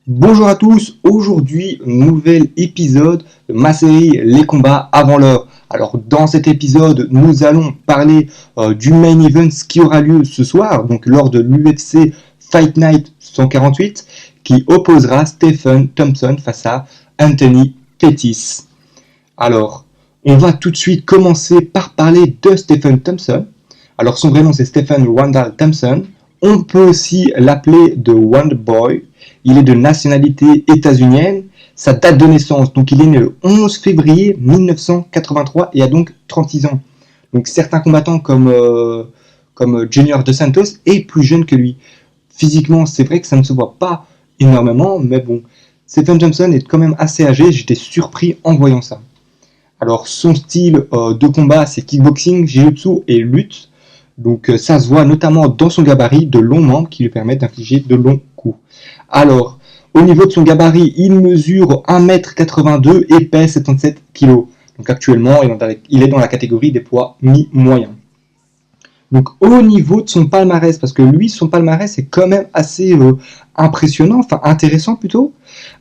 Bonjour à tous, aujourd'hui nouvel épisode de ma série Les combats avant l'heure. Alors dans cet épisode nous allons parler du main event qui aura lieu ce soir, donc lors de l'UFC Fight Night 148 qui opposera Stephen Thompson face à Anthony Pettis. Alors on va tout de suite commencer par parler de Stephen Thompson. Alors son vrai nom c'est Stephen Randall Thompson. On peut aussi l'appeler The Wonder Boy. Il est de nationalité états-unienne. Sa date de naissance, donc il est né le 11 février 1983 et a donc 36 ans. Donc certains combattants comme Junior Dos Santos est plus jeune que lui. Physiquement, c'est vrai que ça ne se voit pas énormément, mais bon, Stephen Thompson est quand même assez âgé. J'étais surpris en voyant ça. Alors son style de combat, c'est kickboxing, jiu-jitsu et lutte. Donc ça se voit notamment dans son gabarit de longs membres qui lui permettent d'infliger de longs coups. Alors, au niveau de son gabarit, il mesure 1m82 et pèse 77 kg. Donc actuellement, il est dans la catégorie des poids mi-moyens. Donc au niveau de son palmarès, parce que lui, son palmarès est quand même assez impressionnant, enfin intéressant plutôt.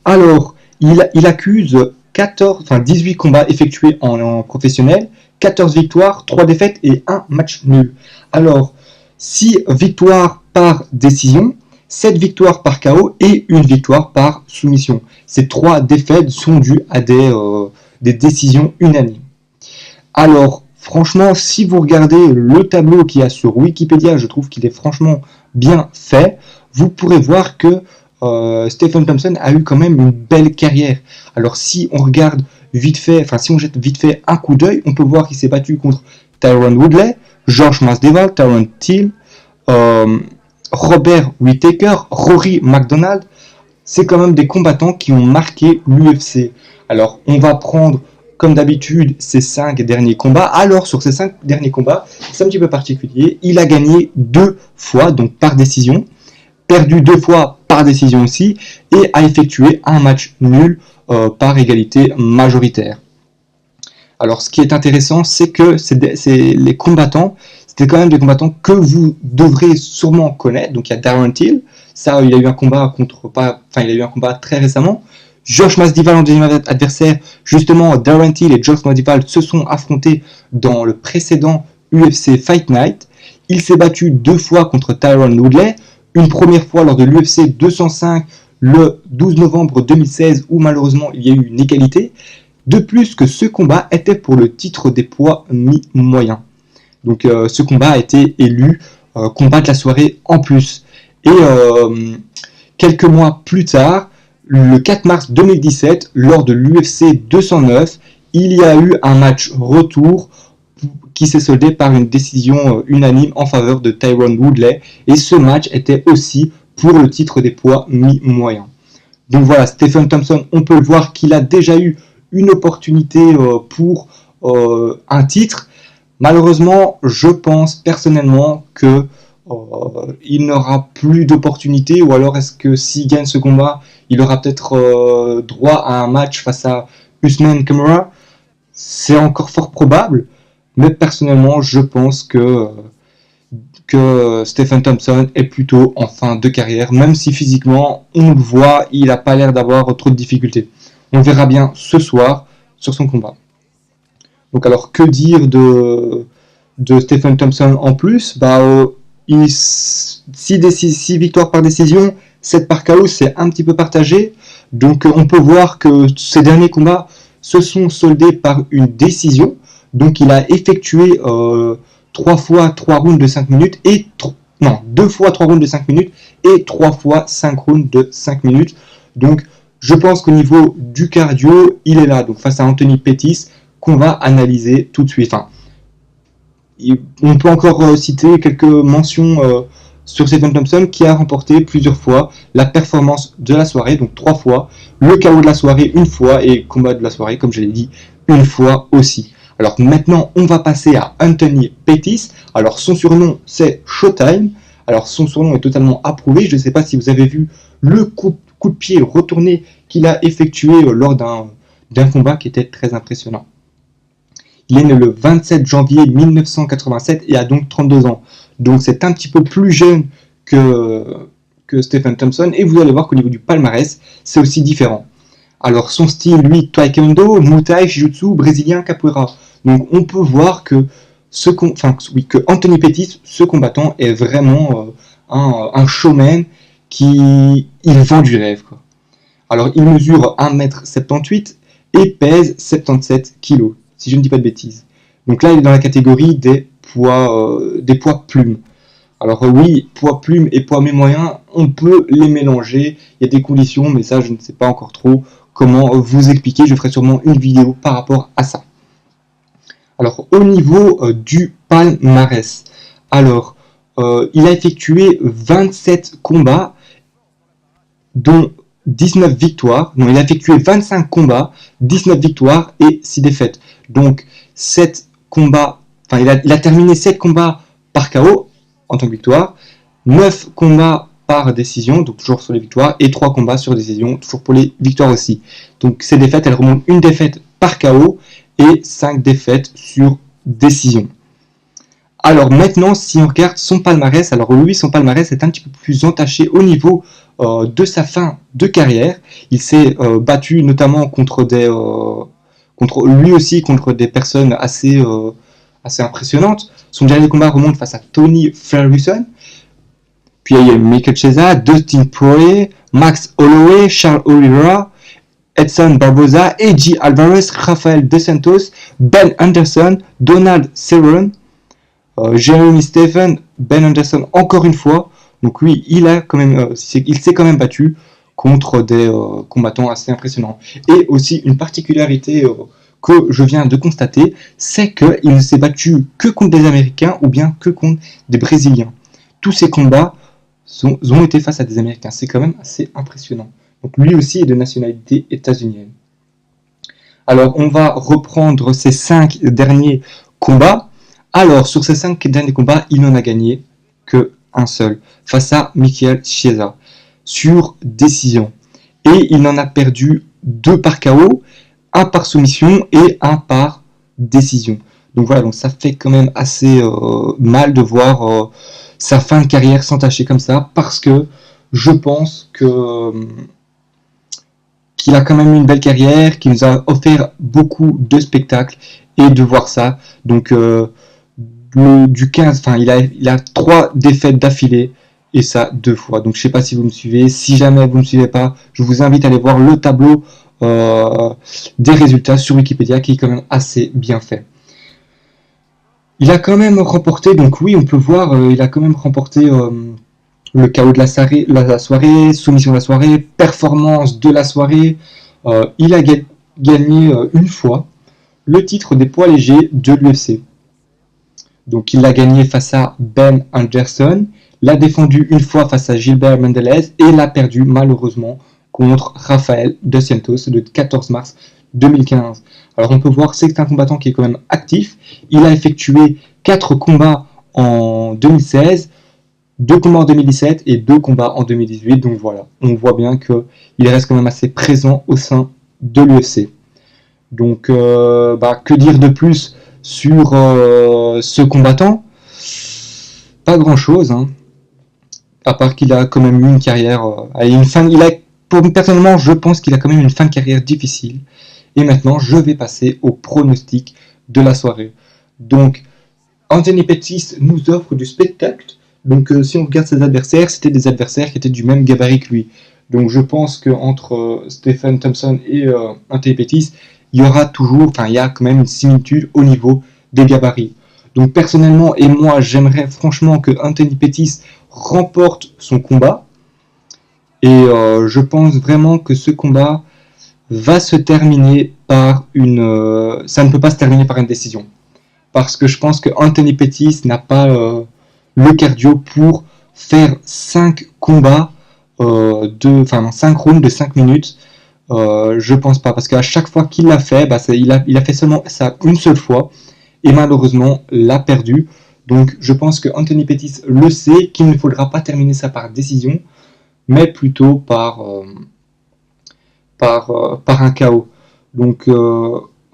Alors, il accuse 18 combats effectués en professionnel, 14 victoires, 3 défaites et 1 match nul. Alors, 6 victoires par décision, 7 victoires par KO et 1 victoire par soumission. Ces 3 défaites sont dues à des décisions unanimes. Alors, franchement, si vous regardez le tableau qu'il y a sur Wikipédia, je trouve qu'il est franchement bien fait. Vous pourrez voir que Stephen Thompson a eu quand même une belle carrière. Alors, si on regarde vite fait, si on jette vite fait un coup d'œil, on peut voir qu'il s'est battu contre Tyron Woodley, George Masvidal, Terence Till, Robert Whittaker, Rory McDonald. C'est quand même des combattants qui ont marqué l'UFC. Alors, on va prendre comme d'habitude ces 5 derniers combats. Alors sur ces 5 derniers combats, c'est un petit peu particulier. Il a gagné 2 fois, donc par décision, perdu 2 fois par décision aussi, et a effectué un match nul par égalité majoritaire. Alors ce qui est intéressant, c'est que les combattants, c'était quand même des combattants que vous devrez sûrement connaître. Donc il y a Darren Till, ça il a eu un combat très récemment. George Masvidal en deuxième adversaire, justement Darren Till et George Masvidal se sont affrontés dans le précédent UFC Fight Night. Il s'est battu 2 fois contre Tyron Woodley, une première fois lors de l'UFC 205 le 12 novembre 2016 où malheureusement il y a eu une égalité. De plus que ce combat était pour le titre des poids mi-moyens. Donc ce combat a été élu combat de la soirée en plus. Et quelques mois plus tard, le 4 mars 2017, lors de l'UFC 209, il y a eu un match retour qui s'est soldé par une décision unanime en faveur de Tyron Woodley. Et ce match était aussi pour le titre des poids mi-moyens. Donc voilà, Stephen Thompson, on peut le voir qu'il a déjà eu une opportunité pour un titre. Malheureusement, je pense personnellement que il n'aura plus d'opportunité, ou alors est-ce que s'il gagne ce combat, il aura peut-être droit à un match face à Usman Khamzat. C'est encore fort probable, mais personnellement, je pense que Stephen Thompson est plutôt en fin de carrière, même si physiquement, on le voit, il n'a pas l'air d'avoir trop de difficultés. On verra bien ce soir sur son combat. Donc alors, que dire de Stephen Thompson en plus? 6 victoires par décision, 7 par KO, c'est un petit peu partagé. Donc on peut voir que ces derniers combats se sont soldés par une décision. Donc il a effectué 3 fois 3 rounds de 5 minutes et 2 fois 3 rounds de 5 minutes et 3 fois 5 rounds de 5 minutes. Donc je pense qu'au niveau du cardio, il est là. Donc face à Anthony Pettis, qu'on va analyser tout de suite. On peut encore citer quelques mentions sur Stephen Thompson qui a remporté plusieurs fois la performance de la soirée, donc 3 fois, le KO de la soirée 1 fois et combat de la soirée, comme je l'ai dit, 1 fois aussi. Alors maintenant, on va passer à Anthony Pettis. Alors son surnom, c'est Showtime. Alors son surnom est totalement approuvé. Je ne sais pas si vous avez vu le coup de pied retourné qu'il a effectué lors d'un combat qui était très impressionnant. Il est né le 27 janvier 1987 et a donc 32 ans. Donc c'est un petit peu plus jeune que que Stephen Thompson, et vous allez voir qu'au niveau du palmarès, c'est aussi différent. Alors son style, lui, taekwondo, muay thai, jiu-jitsu, brésilien, capoeira. Donc on peut voir que que Anthony Pettis, ce combattant, est vraiment un showman qui il vend du rêve, quoi. Alors il mesure 1m78 et pèse 77 kg, si je ne dis pas de bêtises. Donc là il est dans la catégorie des poids plumes. Alors oui, poids plumes et poids mi-moyen, on peut les mélanger, il y a des conditions, mais ça je ne sais pas encore trop comment vous expliquer, je ferai sûrement une vidéo par rapport à ça. Alors au niveau du palmarès, alors il a effectué 27 combats, dont 19 victoires. Non, il a effectué 25 combats, 19 victoires et 6 défaites. Donc 7 combats, il a terminé 7 combats par KO en tant que victoire, 9 combats par décision, donc toujours sur les victoires, et 3 combats sur décision, toujours pour les victoires aussi. Donc ces défaites, elles remontent une défaite par KO et 5 défaites sur décision. Alors maintenant, si on regarde son palmarès, alors lui, son palmarès est un petit peu plus entaché au niveau de sa fin de carrière. Il s'est battu notamment contre des personnes assez impressionnantes. Son dernier combat remonte face à Tony Ferguson. Puis il y a Michael Chiesa, Dustin Poirier, Max Holloway, Charles Oliveira, Edson Barboza, Eddie Alvarez, Rafael Dos Santos, Ben Anderson, Donald Cerrone, Jeremy Stephen, Ben Anderson encore une fois. Donc lui, il s'est quand même battu contre des combattants assez impressionnants. Et aussi une particularité que je viens de constater, c'est qu'il ne s'est battu que contre des Américains ou bien que contre des Brésiliens. Tous ces combats ont été face à des Américains. C'est quand même assez impressionnant. Donc lui aussi est de nationalité états-unienne. Alors on va reprendre ces 5 derniers combats. Alors sur ces 5 derniers combats, il n'en a gagné que un seul, face à Michael Chiesa, sur décision. Et il en a perdu 2 par KO, 1 par soumission et 1 par décision. Donc voilà, donc ça fait quand même assez mal de voir sa fin de carrière s'entacher comme ça, parce que je pense qu'il a quand même une belle carrière, qu'il nous a offert beaucoup de spectacles, et de voir ça, donc il a 3 défaites d'affilée, et ça 2 fois. Donc je sais pas si vous me suivez. Si jamais vous ne me suivez pas, je vous invite à aller voir le tableau des résultats sur Wikipédia, qui est quand même assez bien fait. Il a quand même remporté, donc oui, on peut voir, il a quand même remporté le KO de la soirée, soumission de la soirée, performance de la soirée. Il a gagné une fois le titre des poids légers de l'UFC. Donc il l'a gagné face à Ben Anderson, l'a défendu une fois face à Gilbert Mendelez et l'a perdu malheureusement contre Rafael Dos Santos le 14 mars 2015. Alors on peut voir que c'est un combattant qui est quand même actif. Il a effectué 4 combats en 2016, 2 combats en 2017 et 2 combats en 2018. Donc voilà, on voit bien qu'il reste quand même assez présent au sein de l'UFC. Donc que dire de plus sur ce combattant? Pas grand chose, hein. À part qu'il a quand même eu une carrière, personnellement je pense qu'il a quand même une fin de carrière difficile. Et maintenant je vais passer au pronostic de la soirée. Donc Anthony Pettis nous offre du spectacle. Donc si on regarde ses adversaires, c'était des adversaires qui étaient du même gabarit que lui. Donc je pense qu'entre Stephen Thompson et Anthony Pettis, il y a quand même une similitude au niveau des gabarits. Donc personnellement, et moi, j'aimerais franchement que Anthony Pettis remporte son combat. Et je pense vraiment que ce combat va se terminer par ça ne peut pas se terminer par une décision. Parce que je pense que Anthony Pettis n'a pas le cardio pour faire 5 combats 5 rounds de 5 minutes. Je pense pas, parce qu'à chaque fois qu'il l'a fait, il a fait seulement ça une seule fois, et malheureusement l'a perdu. Donc je pense que Anthony Pettis le sait, qu'il ne faudra pas terminer ça par décision, mais plutôt par un KO. Donc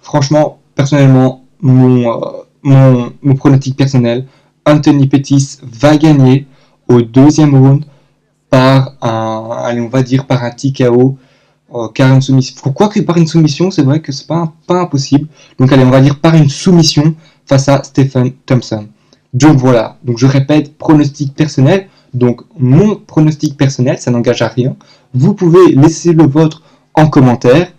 franchement, personnellement, mon pronostic personnel, Anthony Pettis va gagner au 2e round par allez, on va dire par un TKO, car une soumission. Pourquoi que par une soumission, c'est vrai que c'est pas impossible. Donc allez, on va dire par une soumission face à Stephen Thompson. Donc voilà, donc je répète, pronostic personnel. Donc mon pronostic personnel, ça n'engage à rien. Vous pouvez laisser le vôtre en commentaire.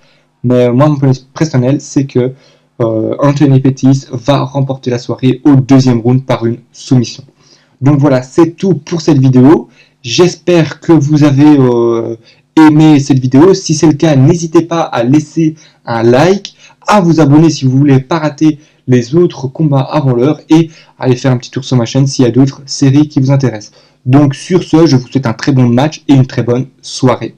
Mais moi, mon pronostic personnel, c'est que Anthony Pettis va remporter la soirée au deuxième round par une soumission. Donc voilà, c'est tout pour cette vidéo. J'espère que vous avez aimé cette vidéo. Si c'est le cas, n'hésitez pas à laisser un like, à vous abonner si vous voulez pas rater les autres combats avant l'heure et à aller faire un petit tour sur ma chaîne s'il y a d'autres séries qui vous intéressent. Donc sur ce, je vous souhaite un très bon match et une très bonne soirée.